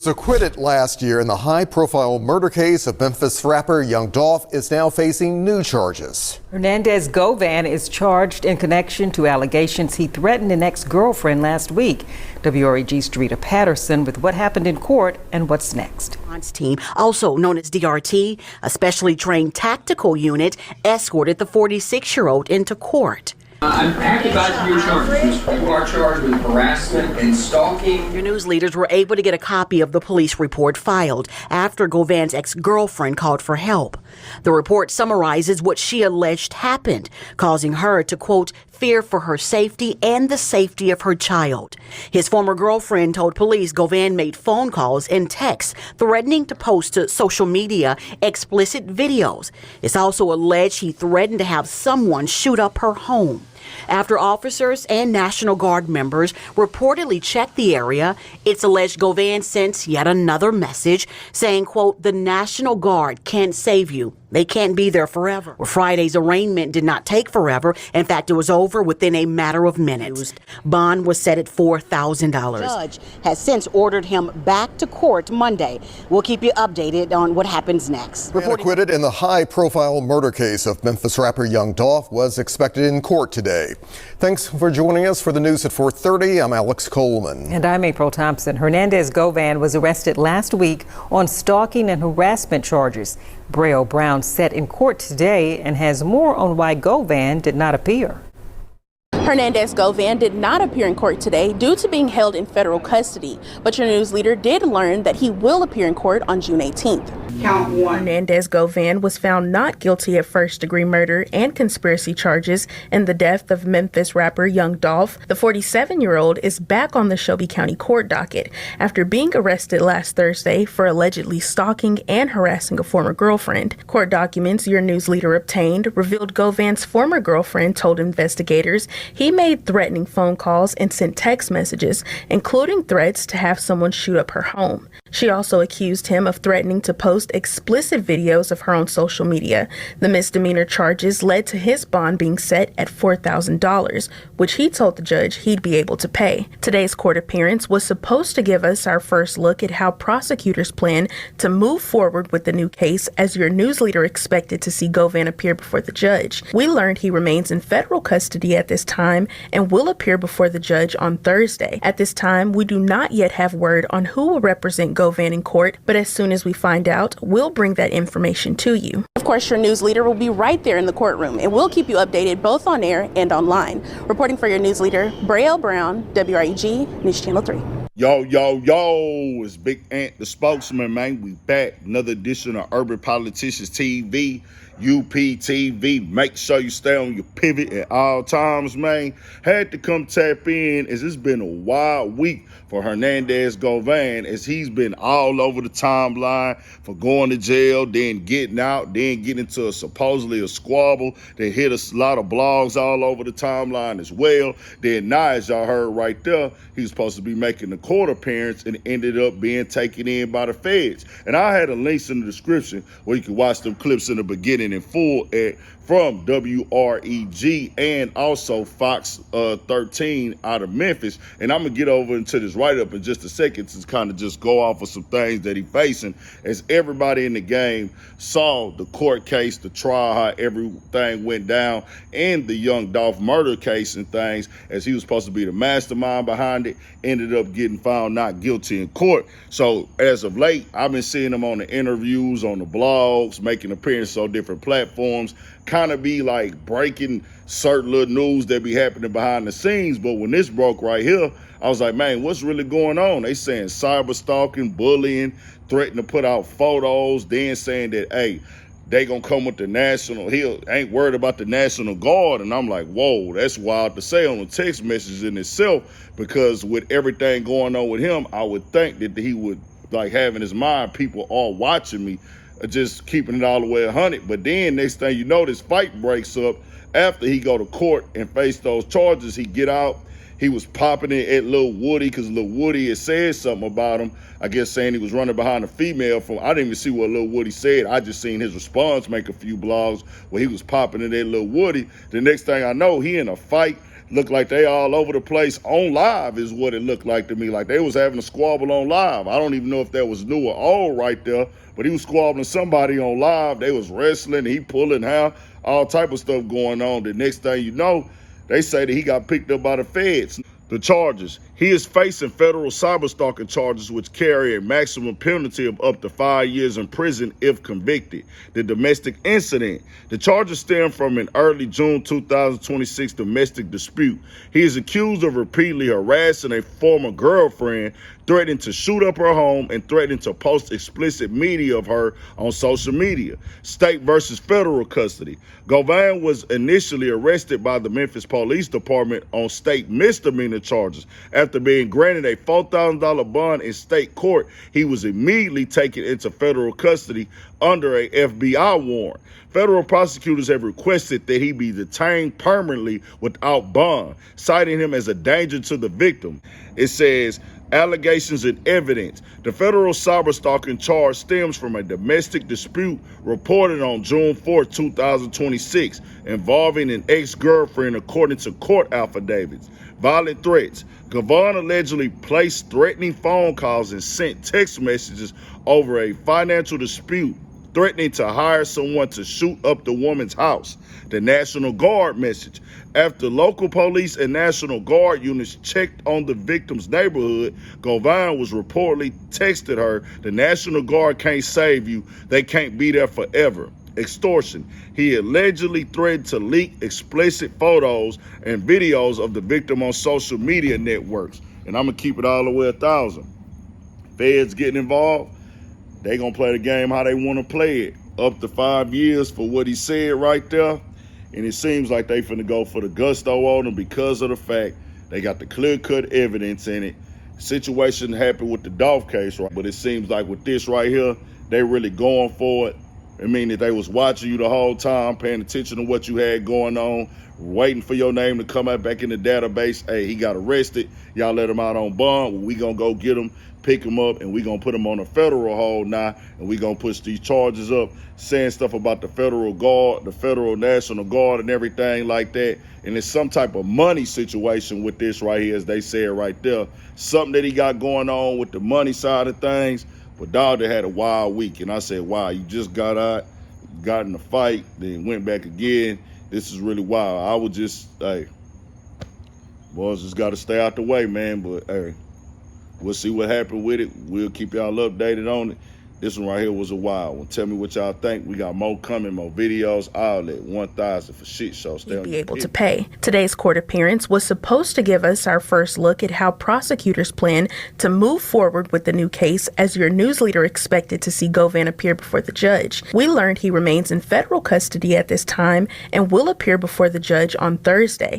Was acquitted last year in the high-profile murder case of Memphis rapper Young Dolph is now facing new charges. Hernandez Govan is charged in connection to allegations he threatened an ex-girlfriend last week. WREG's Drita Patterson with what happened in court and what's next. Team, also known as DRT, a specially trained tactical unit, escorted the 46-year-old into court. I'm happy about your charges. You are charged with harassment and stalking. Your news leaders were able to get a copy of the police report filed after Govan's ex-girlfriend called for help. The report summarizes what she alleged happened, causing her to, quote, fear for her safety and the safety of her child. His former girlfriend told police Govan made phone calls and texts threatening to post to social media explicit videos. It's also alleged he threatened to have someone shoot up her home. After officers and National Guard members reportedly checked the area, it's alleged Govan sent yet another message saying, quote, the National Guard can't save you. They can't be there forever. Well, Friday's arraignment did not take forever. In fact, it was over within a matter of minutes. Bond was set at $4,000. The judge has since ordered him back to court Monday. We'll keep you updated on what happens next. Acquitted in the high-profile murder case of Memphis rapper Young Dolph was expected in court today. Thanks for joining us for the news at 4:30. I'm Alex Coleman. And I'm April Thompson. Hernandez Govan was arrested last week on stalking and harassment charges. Braille Brown set in court today and has more on why Govan did not appear. Hernandez Govan did not appear in court today due to being held in federal custody, but your news leader did learn that he will appear in court on June 18th. Count one. Hernandez Govan was found not guilty of first-degree murder and conspiracy charges in the death of Memphis rapper Young Dolph. The 47-year-old is back on the Shelby County court docket after being arrested last Thursday for allegedly stalking and harassing a former girlfriend. Court documents your news leader obtained revealed Govan's former girlfriend told investigators he made threatening phone calls and sent text messages, including threats to have someone shoot up her home. She also accused him of threatening to post explicit videos of her on social media. The misdemeanor charges led to his bond being set at $4,000, which he told the judge he'd be able to pay. Today's court appearance was supposed to give us our first look at how prosecutors plan to move forward with the new case, as your news leader expected to see Govan appear before the judge. We learned he remains in federal custody at this time and will appear before the judge on Thursday. At this time, we do not yet have word on who will represent Govan in court, but as soon as we find out, we'll bring that information to you. Of course, your news leader will be right there in the courtroom, and we'll keep you updated both on air and online. Reporting for your news leader, Braille Brown, WREG News Channel 3. Yo, it's Big Ant, the spokesman, man. We back. Another edition of Urban Politicians TV, UPTV. Make sure you stay on your pivot at all times, man. Had to come tap in, as it's been a wild week for Hernandez Govan, as he's been all over the timeline for going to jail, then getting out, then getting into supposedly a squabble that hit a lot of blogs all over the timeline as well. Then now, as y'all heard right there, he was supposed to be making the court appearance and ended up being taken in by the feds. And I had a link in the description where you can watch them clips in the beginning in full from WREG and also Fox 13 out of Memphis. And I'm going to get over into this write-up in just a second to kind of just go off of some things that he's facing, as everybody in the game saw the court case, the trial, how everything went down, and the Young Dolph murder case and things, as he was supposed to be the mastermind behind it, ended up getting found not guilty in court. So as of late, I've been seeing him on the interviews, on the blogs, making appearances on different platforms, kind of be like breaking certain little news that be happening behind the scenes. But when this broke right here, I was like, man, what's really going on? They saying cyber stalking, bullying, threatening to put out photos, then saying that, hey, they gonna come with the National, he ain't worried about the National Guard. And I'm like, whoa, that's wild to say on the text message in itself, because with everything going on with him, I would think that he would like have in his mind, people are watching me, just keeping it all the way 100. But then next thing you know, this fight breaks up after he go to court and face those charges. He get out. He was popping it at Lil Woody because Lil Woody had said something about him, I guess saying he was running behind a female. I didn't even see what Lil Woody said. I just seen his response make a few blogs where he was popping it at Lil Woody. The next thing I know, he in a fight. Looked like they all over the place on live is what it looked like to me. Like they was having a squabble on live. I don't even know if that was new or old right there, but he was squabbling somebody on live. They was wrestling, he pulling hair, all type of stuff going on. The next thing you know, they say that he got picked up by the feds. The charges. He is facing federal cyberstalking charges which carry a maximum penalty of up to 5 years in prison if convicted. The domestic incident. The charges stem from an early June 2026 domestic dispute. He is accused of repeatedly harassing a former girlfriend, threatening to shoot up her home, and threatening to post explicit media of her on social media. State versus federal custody. Govan was initially arrested by the Memphis Police Department on state misdemeanor charges. After being granted a $4,000 bond in state court, he was immediately taken into federal custody under a FBI warrant. Federal prosecutors have requested that he be detained permanently without bond, citing him as a danger to the victim. It says, allegations and evidence. The federal cyberstalking charge stems from a domestic dispute reported on June 4, 2026, involving an ex-girlfriend according to court affidavits. Violent threats. Govan allegedly placed threatening phone calls and sent text messages over a financial dispute, threatening to hire someone to shoot up the woman's house. The National Guard message. After local police and National Guard units checked on the victim's neighborhood, Govan was reportedly texted her, "The National Guard can't save you. They can't be there forever." Extortion. He allegedly threatened to leak explicit photos and videos of the victim on social media networks. And I'm going to keep it all the way 1,000. Feds getting involved, they going to play the game how they want to play it. Up to 5 years for what he said right there. And it seems like they finna go for the gusto on him because of the fact they got the clear-cut evidence in it. Situation happened with the Dolph case, right? But it seems like with this right here, they really going for it. I mean, that they was watching you the whole time, paying attention to what you had going on, waiting for your name to come out back in the database. Hey, he got arrested. Y'all let him out on bond. Well, we gonna go get him, pick him up, and we gonna put him on a federal hold now, and we gonna push these charges up, saying stuff about the federal guard, the federal National Guard, and everything like that. And it's some type of money situation with this right here, as they said right there. Something that he got going on with the money side of things. But dog, they had a wild week, and I said, wow, you just got out, got in a fight, then went back again. This is really wild. I would just, hey, boys just got to stay out the way, man. But hey, we'll see what happened with it. We'll keep y'all updated on it. This one right here was a wild one. Tell me what y'all think. We got more coming, more videos, all that. 1,000 for shit show. Stay on be able to pay. Today's court appearance was supposed to give us our first look at how prosecutors plan to move forward with the new case, as your news leader expected to see Govan appear before the judge. We learned he remains in federal custody at this time and will appear before the judge on Thursday.